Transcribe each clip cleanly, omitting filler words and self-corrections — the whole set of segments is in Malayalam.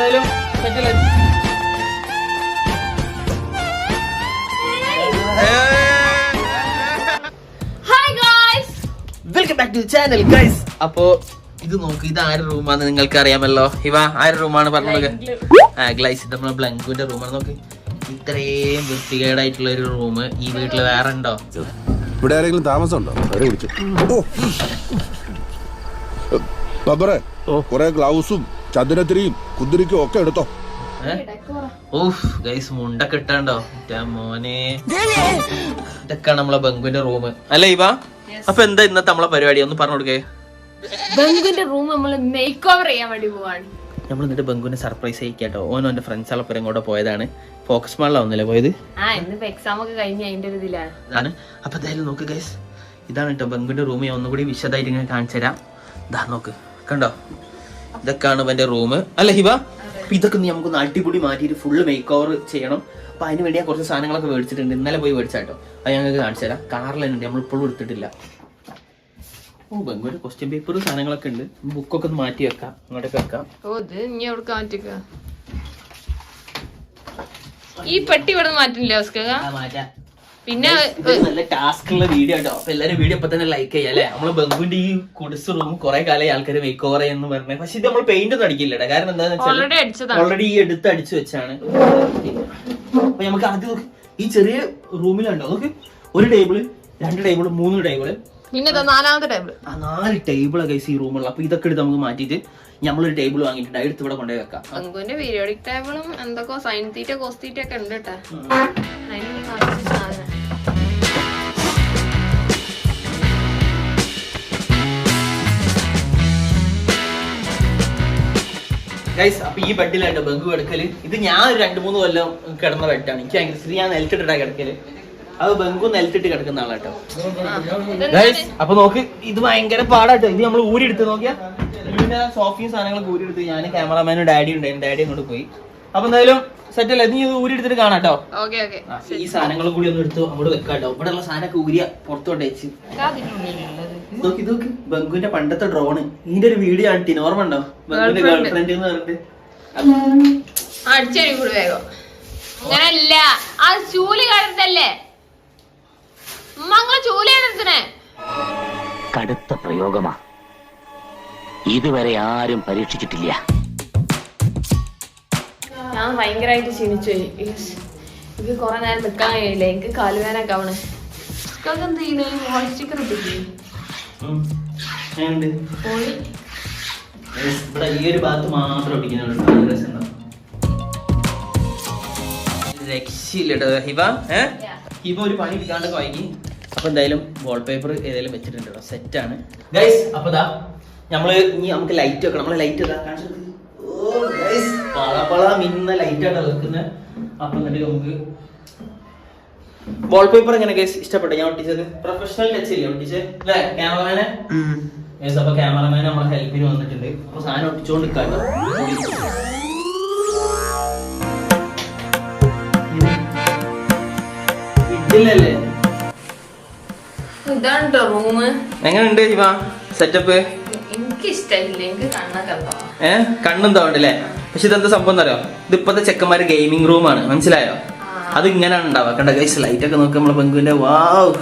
എന്തായാലും സെറ്റല്ലേ. Welcome back to channel guys. അപ്പോ ഇത് നോക്ക്, ഇത് ആരുടെ റൂമാന്ന് നിങ്ങൾക്ക് അറിയാമല്ലോ. ഇവ ആരുടെ റൂമാണ് പറഞ്ഞത്? ഗൈസ്, ഇത് നമ്മളെ ബ്ലങ്കുവിന്റെ റൂമാണ്. നോക്ക്, ഇത്രയും വൃത്തികേടായിട്ടുള്ള ഒരു റൂം ഈ വീട്ടില് വേറെ ഉണ്ടോ? ഇവിടെ ആരെങ്കിലും താമസമുണ്ടോ? കൊറേ ഗ്ലൗസും ചന്ദനത്തിരിയും കുന്തിരിക്കും ഒക്കെ എടുത്തോ. ഓഫ് ഗൈസ്, മുണ്ടൊക്കെ ഇട്ടാണ്ടോ മോനെ. ഇതൊക്കെയാണ് നമ്മളെ ബംഗുവിന്റെ റൂം അല്ലേ ഇവ? അപ്പൊ എന്താ ഇന്നത്തെ നമ്മളെ പരിപാടി ഒന്ന് പറഞ്ഞു കൊടുക്കേ. ബംഗുവിന്റെ റൂം നമ്മള് മേക്ക് ഓവർ ചെയ്യാൻ വേണ്ടി പോവാണ്. നമ്മൾ എന്നിട്ട് ബംഗുവിനെ സർപ്രൈസ് ചെയ്യിക്കാട്ടോ. ഓനോ എന്റെ ഫ്രണ്ട്സുകളൊപ്പം ഇങ്ങോട്ട് പോയതാണ്. ഫോക്കസ് മാളിലാവുന്നല്ലേ പോയത്? ഇന്നിപ്പോ എക്സാം ഒക്കെ കഴിഞ്ഞ അതിന്റെ ഒരു ഇതിലാണ്. അപ്പൊ എന്തായാലും നോക്ക് ഗൈസ്, ഇതാണ് കേട്ടോ ബംഗുവിന്റെ റൂം. ഞാൻ ഒന്നുകൂടി വിശദമായിട്ട് ഇങ്ങനെ കാണിച്ചു തരാം. ഇതാ നോക്ക്, കണ്ടോ? ഇതൊക്കെയാണ് ഇവന്റെ റൂം അല്ലേ ഹിബ? അപ്പൊ ഇതൊക്കെ നമുക്കൊന്ന് അടിപൊളി മാറ്റിയിട്ട് ഫുള്ള് മേക്ക് ഓവർ ചെയ്യണം. അപ്പൊ അതിന് വേണ്ടി ഞാൻ കുറച്ച് സാധനങ്ങളൊക്കെ മേടിച്ചിട്ടുണ്ട്. ഇന്നലെ പോയി മേടിച്ചാട്ടോ. അത് ഞങ്ങൾക്ക് കാണിച്ചു തരാം. കാറിലുണ്ട്, നമ്മൾ ഇപ്പോഴും എടുത്തിട്ടില്ല. ഓ, ബംഗുവിന്റെ ക്വസ്റ്റ്യൻ പേപ്പർ സാധനങ്ങളൊക്കെ ഉണ്ട്. ബുക്കൊക്കെ ഒന്ന് മാറ്റി വെക്കാം, അങ്ങോട്ടൊക്കെ വെക്കാം. ഈ പെട്ടി ഇവിടെ മാറ്റില്ല പിന്നെ നല്ല ടാസ്ക് ഉള്ള വീഡിയോ കേട്ടോ. അപ്പൊ എല്ലാരും വീഡിയോ ഇപ്പൊ തന്നെ ലൈക്ക് ചെയ്യാം അല്ലെ. നമ്മള് ബംഗുവിന്റെ ഈ കുടിസ് റൂം കുറെ കാലം ആൾക്കാർ മേക്ക് ഓവർ ചെയ്യുന്നു പറഞ്ഞത്. പക്ഷെ ഇത് നമ്മൾ പെയിന്റ് ഒന്നും അടിക്കില്ലടാ. കാരണം എന്താണെന്ന് വെച്ചാൽ ഓൾറെഡി ഈ എടുത്ത് അടിച്ചു വെച്ചാണ്. അപ്പൊ നമുക്ക് ആദ്യം ഈ ചെറിയ റൂമിലുണ്ടോ നോക്ക്, ഒരു ടേബിള്, 2 ടേബിള്, 3 ടേബിള്, പിന്നെ 4ാമത്തെ ടേബിള്, 4 ടേബിളൊക്കെ ഗൈസ് ഈ റൂമുള്ള. അപ്പൊ ഇതൊക്കെ എടുത്ത് നമുക്ക് മാറ്റിയിട്ട് നമ്മളൊരു ടേബിൾ വാങ്ങിയിട്ടുണ്ട്. എടുത്ത് ഇവിടെ കൊണ്ടുപോയി വെക്കാം. ബംഗുവിന്റെ പീരിയോഡിക് ടേബിളും എന്തൊക്കെ സൈൻ തീറ്റ കോസ് തീറ്റ ഒക്കെ ഉണ്ട് കേട്ടാ. ഗൈസ്, അപ്പൊ ഈ ബെഡിലായിട്ട് ബംഗു കിടക്കല്. ഇത് ഞാൻ ഒരു 2-3 കൊല്ലം കിടന്ന ബെഡാണ്. എനിക്ക് ഭയങ്കര ഞാൻ നിലത്തിട്ടാ കിടക്കല്. അത് ബംഗു നിലത്തിട്ട് കിടക്കുന്ന ആളാട്ടോ. ഗൈസ്, അപ്പൊ നോക്ക്, ഇത് ഭയങ്കര പാടാട്ടോ. ഇത് നമ്മൾ ഊരി എടുത്ത് നോക്കിയാ പിന്നെ സോഫയും സാധനങ്ങളൊക്കെ ഊരി എടുത്ത് ഞാൻ ക്യാമറമാനും ഡാഡി ഉണ്ടായിരുന്നു. ഡാഡി അങ്ങോട്ട് പോയി. അപ്പൊ എന്തായാലും സെറ്റ് അല്ലേ? നീ ഇത് ഊരി എടുത്തിട്ട് കാണാട്ടോ. ഈ സാധനങ്ങളും കൂടി ഒന്ന് എടുത്തു അങ്ങോട്ട് വെക്കാട്ടോ. ഇവിടെ ഉള്ള സാധനമൊക്കെ ഊരിയ പുറത്തോട്ട് വെച്ച് നോക്കി നോക്ക്. ബംഗുവിന്റെ പണ്ടത്തെ ഡ്രോണ്, ഇതിന്റെ ഒരു വീഡിയോ ആണ്. ഓർമ്മ ഉണ്ടോ? ബംഗുവിന്റെ ഗേൾ ഫ്രണ്ട് എന്ന് പറഞ്ഞിട്ട് അടിച്ചടി വേഗം. അങ്ങനല്ല, ആ ചൂല് കടത്തല്ലേ മങ്ങളെ ചൂല് കടത്തിനെ. കടുത്ത പ്രയോഗമാ, ഇതുവരെ ആരും പരീക്ഷിച്ചിട്ടില്ല. ഞാൻ ഭയങ്കരമായിട്ട് ക്ഷീണിച്ചു. എനിക്ക് കുറെ നേരം നിക്കാൻ കഴിയില്ല. എനിക്ക് കാലുവേനൊക്കെ ആവണേ. എന്ത് ചെയ്യണേ? വോയിസ് സ്റ്റിക്കർ ഇട്ടില്ലേ? ഇവിടെ ഈ ഒരു ഭാഗത്ത് മാത്രം ഒട്ടിക്കുന്നുണ്ട്. രക്ഷയില്ലട്ടോ ഹിബ. ഹിബ ഒരു പണി എടുക്കാണ്ടൊക്കെ വാങ്ങി. അപ്പൊ എന്തായാലും വാൾപേപ്പർ ഏതായാലും വെച്ചിട്ടുണ്ട്. സെറ്റാണ് ഗൈസ്. അപ്പൊ ദാ നമ്മള് ഇനി നമുക്ക് ലൈറ്റ് വെക്കണം. നമ്മളെ ലൈറ്റ് മിന്ന ലൈറ്റാണ് വെക്കുന്നത്. അപ്പൊ എന്നിട്ട് നമുക്ക് വാൾപേപ്പർ എങ്ങനെ ഗൈസ് ഇഷ്ടപ്പെട്ടു? ഞാൻ ഒട്ടിച്ചത് പ്രൊഫഷണൽ ടച്ചില്ലേ ഒട്ടിച്ചത് അല്ലേ ക്യാമറമാനെ? അപ്പൊ ക്യാമറമാൻ നമ്മളെ ഹെൽപ്പിന് വന്നിട്ടുണ്ട്. അപ്പൊ സാധനം ഒട്ടിച്ചോണ്ട് നിൽക്കാട്ടോ. ഇല്ലല്ലേ? ഇതാണ് റൂം. എങ്ങനെയുണ്ട് ഇവ സെറ്റപ്പ്? എനിക്ക് ഇഷ്ടമില്ല. എനിക്ക് കണ്ണൊക്കെ കണ്ണും തോണ്ടല്ലേ? പക്ഷെ ഇതെന്താ സംഭവം എന്നറിയോ? ഇത് ഇപ്പത്തെ ചെക്കന്മാര് ഗെയിമിംഗ് റൂമാണ്, മനസ്സിലായോ? അത് ഇങ്ങനെയാണ് ഉണ്ടാവുക. കണ്ട ഗൈസ്, ലൈറ്റ് ഒക്കെ നോക്കി നമ്മളെ ബംഗുവിന്റെ. വാവ്,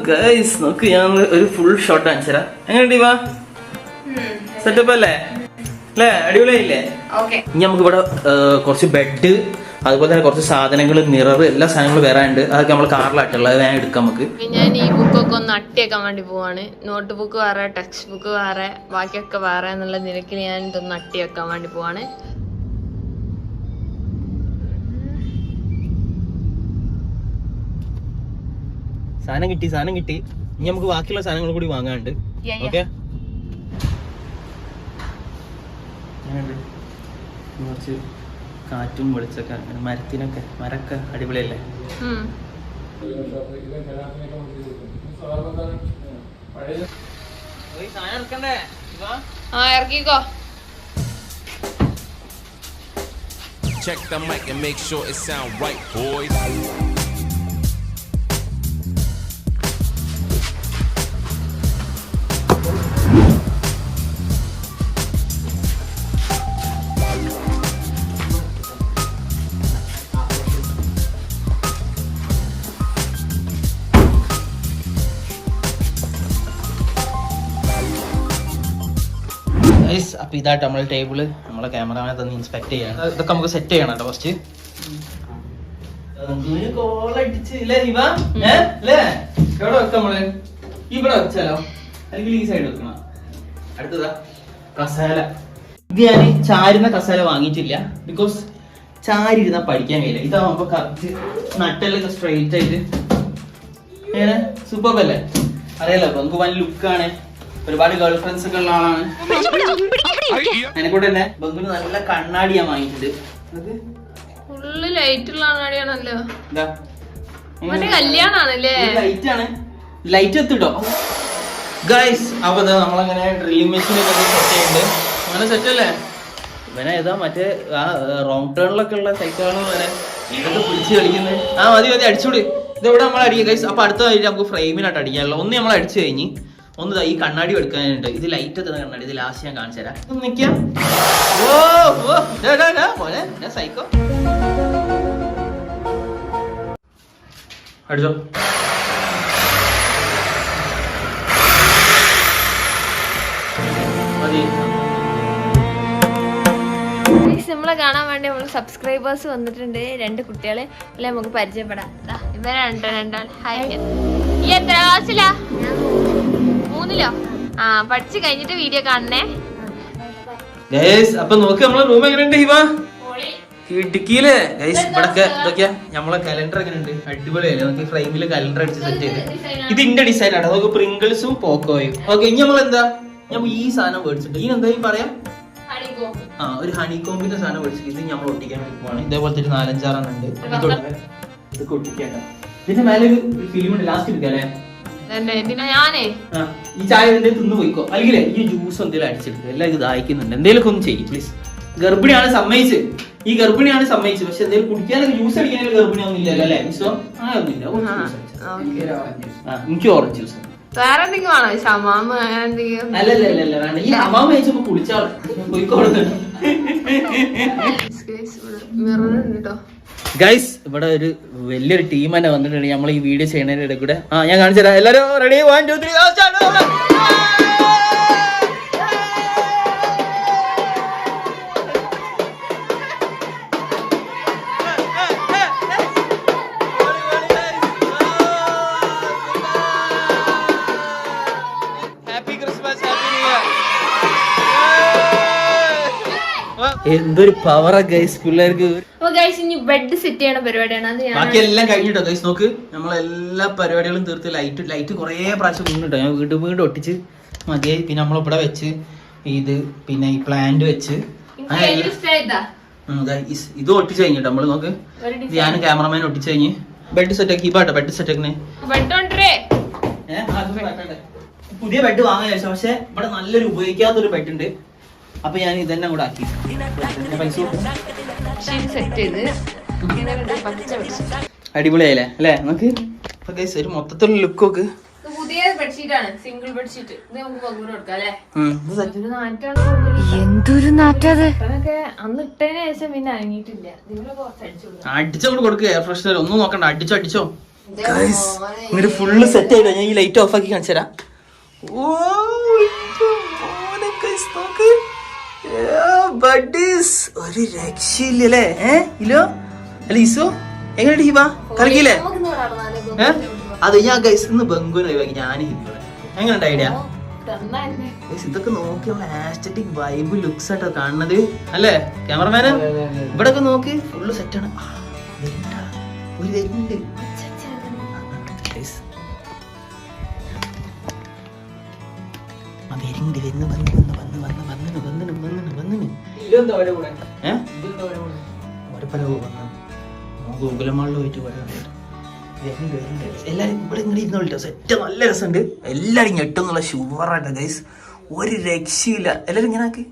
ഗൈസ് നോക്ക്, ഞാൻ ഒരു ഫുൾ ഷോട്ട് കാണിച്ചു തരാം. എങ്ങനെയുണ്ട് ഇവ? സെറ്റപ്പ് അല്ലേ? അല്ലേ? അടിപൊളിയായില്ലേ? ഇനി നമുക്ക് ഇവിടെ കുറച്ച് ബെഡ്, അതുപോലെ തന്നെ കുറച്ച് സാധനങ്ങൾ, മിറർ, എല്ലാ സാധനങ്ങളും വേറെ ഉണ്ട്. അതൊക്കെ നമ്മൾ കാറിലായിട്ടുള്ളത്. അത് വേണം എടുക്കാം നമുക്ക്. ഞാൻ ഈ ബുക്കൊക്കെ ഒന്ന് അട്ടിയേക്കാൻ വേണ്ടി പോവാണ്. നോട്ട് ബുക്ക് വേറെ, ടെക്സ്റ്റ് ബുക്ക് വേറെ, ബാക്കിയൊക്കെ വേറെ എന്നുള്ള നിരക്കിൽ ഞാൻ ഇതൊന്ന് അട്ടി വെക്കാൻ വേണ്ടി പോവാണ്. സാധനം കിട്ടി. ഇനി നമുക്ക് ബാക്കിയുള്ള സാധനങ്ങൾ കൂടി വാങ്ങാനുണ്ട്. ഓക്കെ, കുറച്ച് കാറ്റും വെളിച്ചൊക്കെ, മരത്തിനൊക്കെ, മരൊക്കെ അടിപൊളിയല്ലേ? ഇറക്കിക്കോ. Check the mic and make sure it sound right, boys. Guys അപ്പൊ ഇതായിട്ട് നമ്മളെ ടേബിള് നമ്മളെ ക്യാമറമാനെ തന്നെ ഇൻസ്പെക്ട് ചെയ്യണം. ഇതൊക്കെ നമുക്ക് സെറ്റ് ചെയ്യണം കേട്ടോ ഫസ്റ്റ്. ഇവിടെ വെച്ചാലോ അല്ലെങ്കിൽ ഈ സൈഡ് വെക്കണം. അടുത്തതാ കസാല. ഇത് ഞാൻ ചാരുന്ന കസാല വാങ്ങിയിട്ടില്ല, ബിക്കോസ് ചാരി ഇരുന്നാ പഠിക്കാൻ കഴിയില്ല. ഇതാവുമ്പോ കറക്റ്റ് നട്ടെല്ലൊക്കെ സ്ട്രെയിറ്റ് ആയിട്ട് ഏനെ സൂപ്പർ അല്ലേ. അറിയാലോ ബംഗു വൻ ലുക്കാണ്, ഒരുപാട് ഗേൾ ഫ്രണ്ട്സ് ഒക്കെ ഉള്ള ആളാണ്. അതിനെക്കൂടെ തന്നെ ബംഗുന് നല്ല കണ്ണാടി ഞാൻ വാങ്ങിയിട്ടുണ്ട്. ഫുള്ള് ലൈറ്റ് ഉള്ള കണ്ണാടിയാണല്ലോ. എന്താ കല്യാണാണല്ലേ? ലൈറ്റ് ആണ്, ലൈറ്റ് എത്തിട്ടോ ഗൈസ്. അപ്പൊ നമ്മളങ്ങനെ ഡ്രീം മെഷീൻ ഒക്കെ സെറ്റ് ചെയ്യുന്നുണ്ട്. അങ്ങനെ സെറ്റ് അല്ലേ ഇവനെ ഏതാ മറ്റേ ആ റോങ് ടേണിലൊക്കെ ഉള്ള സൈക്കിളാണ് വരെ ഇതൊക്കെ പിടിച്ച് കളിക്കുന്നത്. ആ മതി മതി അടിച്ചുകൂടി. ഇതെവിടെ നമ്മൾ അടിക്കുക ഗൈസ്. അപ്പൊ അടുത്ത വഴി നമുക്ക് ഫ്രെയിമിനായിട്ട് അടിക്കാനുള്ള ഒന്ന് നമ്മൾ അടിച്ചു കഴിഞ്ഞ് ഒന്ന് ഈ കണ്ണാടി എടുക്കാനുണ്ട്. ഇത് ലൈറ്റ് എത്തുന്ന കണ്ണാടി, ഇത് ലാസ്റ്റ് ഞാൻ കാണിച്ചു തരാം. ഒന്ന് നിൽക്കാം. ഓ പോലെ സൈക്കോ അടിച്ചോ. മതി. നമ്മളെ കാണാൻ വേണ്ടി നമ്മള് സബ്സ്ക്രൈബേഴ്സ് വന്നിട്ടുണ്ട്. 2 കുട്ടികളെ അല്ലെ നമുക്ക് പരിചയപ്പെടാം. ഇവരാണ് രണ്ടാൾ. ഹായ്. ഈ എത്ര ക്ലാസ്സിലാ? 3-ലോ? ആ പഠിച്ചു കഴിഞ്ഞിട്ട് വീഡിയോ കാണണേ. അപ്പൊ നോക്ക് നമ്മളെ റൂം എങ്ങനെയുണ്ട് ഹിവ? ഇടുക്കിയിലെ ഗൈസ് ഇവിടൊക്കെ ഇതൊക്കെയാ നമ്മളെ കലണ്ടർ എങ്ങനെയുണ്ട്? അടിപൊളിയല്ലേ. നമുക്ക് ഫ്രെയിമില് കലണ്ടർ അടിച്ച് സെറ്റ് ചെയ്ത്. ഇത് ഇന്റെ ഡിസൈൻ ആണ്. നമുക്ക് പ്രിങ്കിൾസും പോക്കോയും. ഓക്കെ ഇനി നമ്മളെന്താ ഞാൻ ഈ സാധനം മേടിച്ചിട്ട് ഈ എന്താ പറയാ ആ ഒരു ഹണികോമ്പിന്റെ സാധനം മേടിച്ചിട്ട് ഇത് നമ്മൾ ഒട്ടിക്കാൻ പോവാണ്. ഇതേപോലത്തെ ഒരു 4-5 ഉണ്ട്. ഇതൊക്കെ ഒട്ടിക്കാൻ. ഇതിന്റെ മേലെ ഒരു ഫിലിം ഉണ്ട്, ലാസ്റ്റ് എടുക്കല്ലേ. ഈ ചായ തിന്നു പോയിക്കോ, അല്ലെങ്കിൽ ഈ ജ്യൂസ് എന്തെങ്കിലും അടിച്ചെടുക്കുക. എല്ലാം ഇത് ദാഹിക്കുന്നുണ്ട്. എന്തെങ്കിലും ഒന്ന് ചെയ്യും പ്ലീസ്. ഗർഭിണിയാണ് സമ്മതിച്ച്, ഈ ഗർഭിണിയാണ് സമ്മതിച്ച്. പക്ഷെ എന്തെങ്കിലും കുടിക്കാനൊക്കെ ജ്യൂസ് അടിക്കാനൊക്കെ ഗർഭിണിയൊന്നും ഇല്ലല്ലോ അല്ലെ മിസ്സോ? അങ്ങനെയൊന്നുമില്ല. എനിക്ക് ഓറഞ്ച് ജ്യൂസ്. വേറെ എന്തെങ്കിലും ആണോ? ഷമാമ അങ്ങനെ എന്തെങ്കിലും? അല്ലല്ല വേണ്ട. ഈ അമാമ കഴിച്ചപ്പോ കുടിച്ചാളെ പോയിക്കോളുന്നു. ഗൈസ് ഇവിടെ ഒരു വലിയൊരു ടീം തന്നെ വന്നിട്ടുണ്ട് നമ്മൾ ഈ വീഡിയോ ചെയ്യുന്നതിന്റെ ഇടയിൽ കൂടെ. ആ ഞാൻ കാണിച്ചു തരാം. എല്ലാരും റെഡി? 1 2 3 എന്തൊരു പവറാ ഗൈസ് പിള്ളേർക്ക്. ഇനി ബെഡ് സെറ്റ് ചെയ്യണ പരിപാടിയാണ്. ബാക്കി എല്ലാം കഴിഞ്ഞിട്ടോ ഗൈസ്. നോക്ക് നമ്മളെല്ലാ പരിപാടികളും തീർത്ത് ലൈറ്റ് കുറേ പ്രാവശ്യം വീണിട്ടോ. ഞാൻ വീണ്ടും ഒട്ടിച്ച് മതിയായി. പിന്നെ നമ്മളിവിടെ വെച്ച് ഇത് പിന്നെ ഈ പ്ലാന്റ് വെച്ച് ഇത് ഒട്ടിച്ച് കഴിഞ്ഞിട്ടോ നമ്മള്. നോക്ക് ഞാൻ ക്യാമറമാൻ ഒട്ടിച്ച് കഴിഞ്ഞ് ബെഡ് സെറ്റ് ആക്കി. ഇപ്പാട്ടോ ബെഡ് സെറ്റ് ആക്കണേ. പുതിയ ബെഡ് വാങ്ങാൻ ചോദിച്ചു, പക്ഷെ ഇവിടെ നല്ലൊരു ഉപയോഗിക്കാത്തൊരു ബെഡ് ഉണ്ട്. അപ്പൊ ഞാൻ ഇതെന്നെ കൂടെ ആക്കി പൈസ അടിപൊളിയായില്ലേ അല്ലേ നമുക്ക്? ഒരു മൊത്തത്തിലുള്ള ലുക്ക് നോക്ക്. പുതിയ ബെഡ്ഷീറ്റ് ആണ്, സിംഗിൾ ബെഡ്ഷീറ്റ്. ഇത് നമുക്ക് പങ്കുകൂടെ കൊടുക്കാം അല്ലേ? എന്തൊരു നാറ്റത്. അന്ന് ഇട്ടതിന് ശേഷം പിന്നെ അനങ്ങിയിട്ടില്ല. അടിച്ചോണ്ട് കൊടുക്കുക. എയർ ഫ്രഷ്നർ ഒന്നും നോക്കണ്ട, അടിച്ചോ. ഇങ്ങനെ ഫുള്ള് സെറ്റ് ആയിട്ടോ. ഞാൻ ഈ ലൈറ്റ് ഓഫ് ആക്കി കാണിച്ചു തരാം. ഒരു രക്ഷയില്ലേ ഇല്ലോ അല്ല ഈസോ എങ്ങനെ ഹിബ കളിക്കില്ലേ? അത് ഞാൻ ഗൈസ് ഇന്ന് ബംഗുവിനെ ഒഴിവാക്കി ഞാൻ ഹിബ. എങ്ങനെയുണ്ട് ഐഡിയ? ഇതൊക്കെ നോക്കി ആസ്തറ്റിക് വൈബ് ലുക്സ് ആട്ടോ കാണുന്നത് അല്ലേ ക്യാമറമാന്? ഇവിടെ ഒക്കെ നോക്കി ഫുള്ള് സെറ്റാണ്. ഗൂഗിളമാളിൽ പോയിട്ട് എല്ലാരും ഇവിടെ ഇങ്ങനെ ഇരുന്നോട്ടോ. സെറ്റ് നല്ല രസമുണ്ട്. എല്ലാരും ഞെട്ടുന്നുള്ള ഷുവറാട്ടോ ഗൈസ്. ഒരു രക്ഷയില്ല. എല്ലാരും ഇങ്ങനെ ആക്കി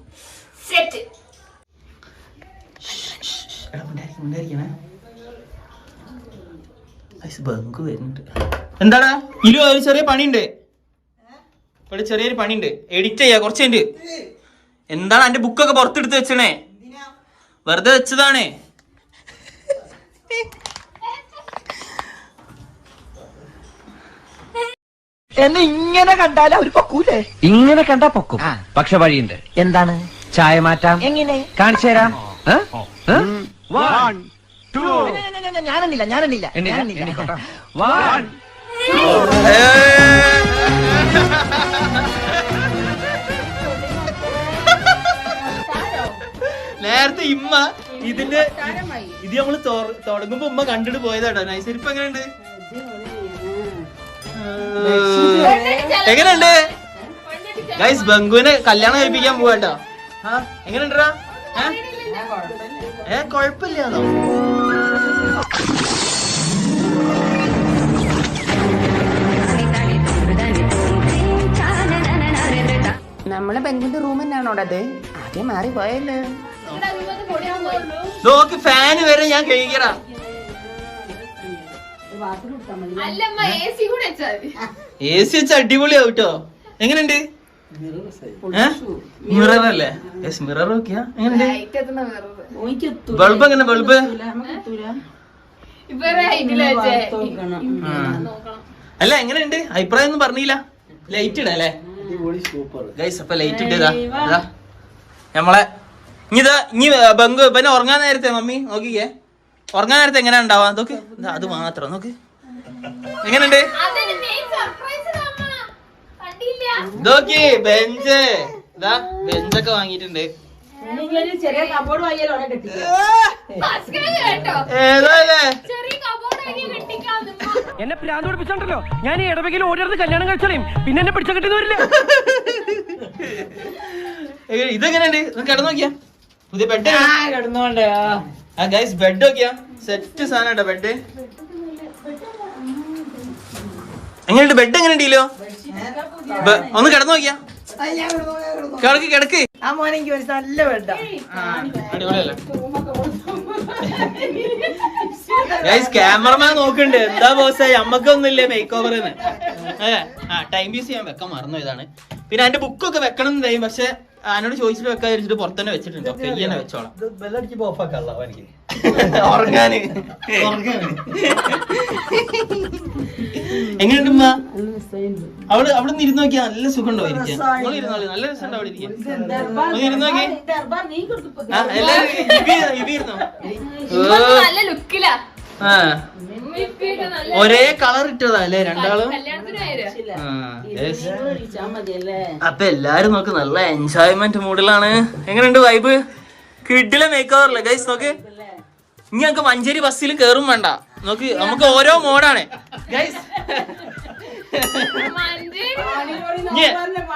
ബങ്ക് വരുന്നുണ്ട്. എന്താടാ ഇരു ഒരു ചെറിയ പണിയുണ്ട്. ഇവിടെ ചെറിയൊരു പണിയുണ്ട്. എഡിറ്റ് ചെയ്യാ കുറച്ചുണ്ട്. എന്താണ് എന്റെ ബുക്കൊക്കെ പുറത്തെടുത്ത് വെച്ചണേ? വെറുതെ വെച്ചതാണേ. എന്നെ ഇങ്ങനെ കണ്ടാൽ അവർ പൊക്കൂലേ? ഇങ്ങനെ കണ്ടാ പൊക്കും. പക്ഷെ വഴിയുണ്ട്. എന്താണ്? ചായ മാറ്റാം. എങ്ങനെ? കാണിച്ചു തരാം. ഞാനെണ്ണില്ല. എണ്ണിക്കോട്ടെ. 1 നേരത്തെ ഇമ്മ ഇത് നമ്മള് തുടങ്ങുമ്പോ ഉമ്മ കണ്ടിട്ട് പോയതാട്ടോ. നൈസ്. ഇപ്പൊ എങ്ങനെയുണ്ട്? എങ്ങനെയുണ്ട് ഗൈസ്? ബംഗുവിനെ കല്യാണം കഴിപ്പിക്കാൻ പോവാട്ടോ. എങ്ങനെയുണ്ടാ? കൊഴപ്പില്ലാന്നോ? നമ്മളെ ബംഗിന്റെ റൂം തന്നെയാണോ അത്? ആദ്യം മാറി പോയല്ലോ. നോക്ക്, ഫാന് വരെ ഞാൻ കഴിക്കടാ. എ സി വെച്ച് അടിപൊളിയാവും കേട്ടോ. എങ്ങനെയുണ്ട്? മിററല്ലേ? മിറർ നോക്കിയാ എങ്ങനെയുണ്ട്? ബൾബ് എങ്ങനെ? ബൾബ് അല്ല എങ്ങനെയുണ്ട്? അഭിപ്രായം ഒന്നും പറഞ്ഞില്ല. ലൈറ്റ് ഇടല്ലേ ഗൈസ്? അപ്പൊ ലൈറ്റ് ഇട്ടതാ നമ്മളെ. ഇനി ബംഗു പിന്നെ ഉറങ്ങാൻ നേരത്തെ മമ്മി നോക്കിക്കേ, ഉറങ്ങാൻ നേരത്തെ എങ്ങനെ ഉണ്ടാവാ നോക്ക്. അത് മാത്രം നോക്ക്. എങ്ങനെയുണ്ട്? നോക്കി ബെഞ്ച്. ഇതാ ബെഞ്ചൊക്കെ വാങ്ങിയിട്ടുണ്ട്. ഏതാല്ലേ എന്നെ പ്രാന്ത് പഠിപ്പിച്ചോണ്ടല്ലോ. ഞാൻ ഈ ഇടവകയിൽ ഓരോരുത്തർ കല്യാണം കഴിച്ചാലും പിന്നെ എന്നെ പിടിച്ച കിട്ടുന്ന വരില്ല. ഇതെങ്ങനെയുണ്ട്? കിടന്നു നോക്കിയാ പുതിയ ബെഡ് കിടന്നോണ്ടേ. ഗൈസ് ബെഡ് നോക്കിയാ സെറ്റ് സാധനം ബെഡ്. എങ്ങനെയുണ്ട് ബെഡ്? എങ്ങനെയുണ്ടല്ലോ? ഒന്ന് കിടന്നു നോക്കിയാ. കിടക്ക് കിടക്ക്. നല്ല ബെഡാ. അടിപൊളിയല്ലേ ഗൈസ്? ക്യാമറമാൻ നോക്കണ്ട്. എന്താ ബോസ് അമ്മക്കൊന്നുമില്ലേ മേക്ക് ഓവറിന്? ടൈം പീസ് ചെയ്യാൻ വെക്കാൻ മറന്നു ഇതാണ്. പിന്നെ അതിന്റെ ബുക്കൊക്കെ വെക്കണം എന്ന് പറയും. പക്ഷെ അതിനോട് ചോദിച്ചിട്ട് വെക്കാൻ വെച്ചിട്ട് പുറത്തന്നെ വെച്ചിട്ടുണ്ടോ? പെയ്യന്നെ വെച്ചോളാം. ഉറങ്ങാന് എങ്ങനെയുണ്ട് ഉമ്മ? അവിടെ നിന്ന് ഇരുന്ന് നോക്കിയാ നല്ല സുഖം ഉണ്ടോ ഇരിക്കാൻ? നിങ്ങൾ ഇരുന്നോളി, നല്ല രസം അവിടെ ഇരിക്കാൻ. ഇരുന്ന് നോക്കി എല്ലാരും ഇരുന്നോ? ഒരേ കളർ ഇട്ടതാ അല്ലേ രണ്ടാളും? അപ്പൊ എല്ലാരും നോക്ക് നല്ല എൻജോയ്മെന്റ് മൂഡിലാണ്. എങ്ങനെയുണ്ട് വൈബ്? കിഡിലെ മേക്ക് ഓവറല്ലേ ഗൈസ്? നോക്ക്, ഇനി ഞങ്ങക്ക് മഞ്ചേരി ബസ്സിലും കേറും വേണ്ട. നോക്ക്, നമുക്ക് ഓരോ മോഡാണ് ഗൈസ്.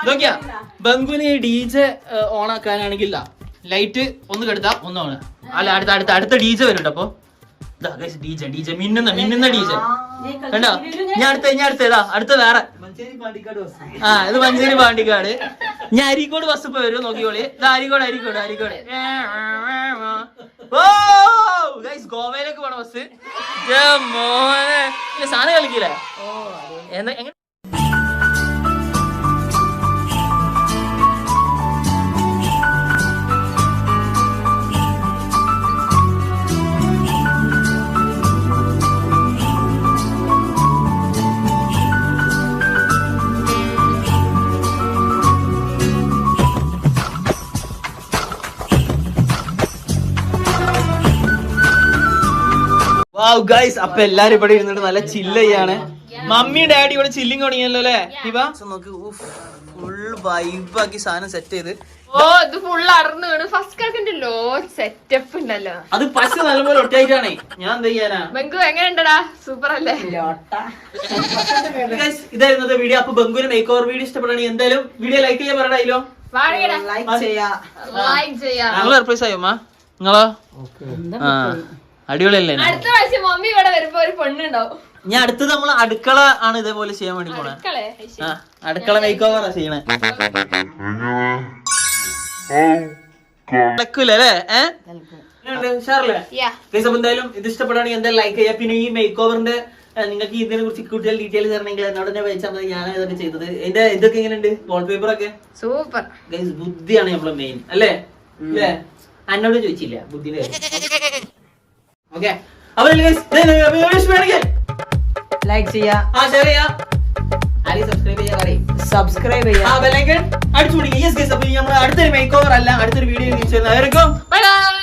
നോക്കിയാ ബംഗുവിന് DJ ഓൺ ആക്കാനാണെങ്കിൽ ലൈറ്റ് ഒന്ന് കെടുത്താ ഒന്ന് ഓണ്. അല്ല അടുത്ത DJ വരും കേട്ടോ. അപ്പൊ DJ മിന്നുന്ന DJ കണ്ടോ? ഞാൻ അടുത്ത വേറെ. ഇത് മഞ്ചേരി പാണ്ടിക്കാട്. ഞാൻ അരീക്കോട് ബസ് ഇപ്പൊ വരും. നോക്കിക്കോളി. അരീക്കോട്. ഓ ഗൈസ്, ഗോവയിലേക്ക് പോണ ബസ്. മോനെ സാധനം കളിക്കില്ലേ? എങ്ങനെ? അപ്പൊ എല്ലാരും ഇവിടെ ഇരുന്നിട്ട് നല്ല ചില്ല് ചെയ്യാണ്. മമ്മി ഡാഡി ഇവിടെ ചില്ലിങ് തുടങ്ങിയല്ലോ അല്ലേ? നോക്ക്, ഫുൾ വൈബാക്കി സാധനം സെറ്റ് ചെയ്ത്. ഇത് ഫുൾ അടർന്നു വീണ്. ഫസ്റ്റ് ലോ സെറ്റപ്പ് ഉണ്ടല്ലോ. അത് പശ നല്ലപോലെ ഒട്ടായിട്ടാണേ. ഞാൻ എന്ത് ചെയ്യാനാ? ബംഗു എങ്ങനെയുണ്ടടാ? സൂപ്പർ അല്ലേ? ഇതായിരുന്നു വീഡിയോ. അപ്പൊ ബംഗുവിന് മേക്ക് ഓവർ വീഡിയോ ഇഷ്ടപ്പെടാണെങ്കിൽ എന്തായാലും വീഡിയോ ലൈക്ക് ചെയ്യാൻ പറയണല്ലോ. ഞങ്ങള് സർപ്രൈസ് ആയോ അമ്മ? നിങ്ങളോ? അടിപൊളിയല്ലേ? അടുത്ത പ്രാവശ്യം മമ്മി ഇവിടെ വരുമ്പോ ഒരു പെണ്ണുണ്ടാവും. ഞാൻ അടുത്തത് നമ്മള് അടുക്കള ആണ് ഇതേപോലെ ചെയ്യാൻ വേണ്ടി പോണേ. അടുക്കള മേക്ക് ഓവറാ ചെയ്യണേ. നടക്കൂലേ? എന്തായാലും ഇത് ഇഷ്ടപ്പെടുകയാണെങ്കിൽ എന്തായാലും ലൈക്ക് ചെയ്യാം. പിന്നെ ഈ മേക്ക് ഓവറിന്റെ നിങ്ങൾക്ക് ഇതിനെ കുറിച്ച് കൂടുതൽ ഡീറ്റെയിൽ തരണമെങ്കിൽ എന്നോട് തന്നെ വെച്ചാൽ മതി. ഞാൻ ഇതൊക്കെ ചെയ്തത്. ഇതൊക്കെ എങ്ങനെയുണ്ട്? വാൾപേപ്പർ ഒക്കെ സൂപ്പർ. ബുദ്ധിയാണ് നമ്മളെ മെയിൻ അല്ലേ? എന്നോട് ചോദിച്ചില്ല ബുദ്ധിയുടെ. ഓക്കെ, അപ്പൊ ലൈക്ക് ചെയ്യാ, ഷെയർ ചെയ്യാ. സബ്സ്ക്രൈബ് ചെയ്യാം ബെല്ലൈക്കൺ അടിച്ചു പിടിക്കുക. യെസ് ഗൈസ്, അപ്പോൾ നമ്മൾ അടുത്തൊരു മേക്ക് ഓവർ അല്ല അടുത്തൊരു വീഡിയോ ബൈ ബൈ.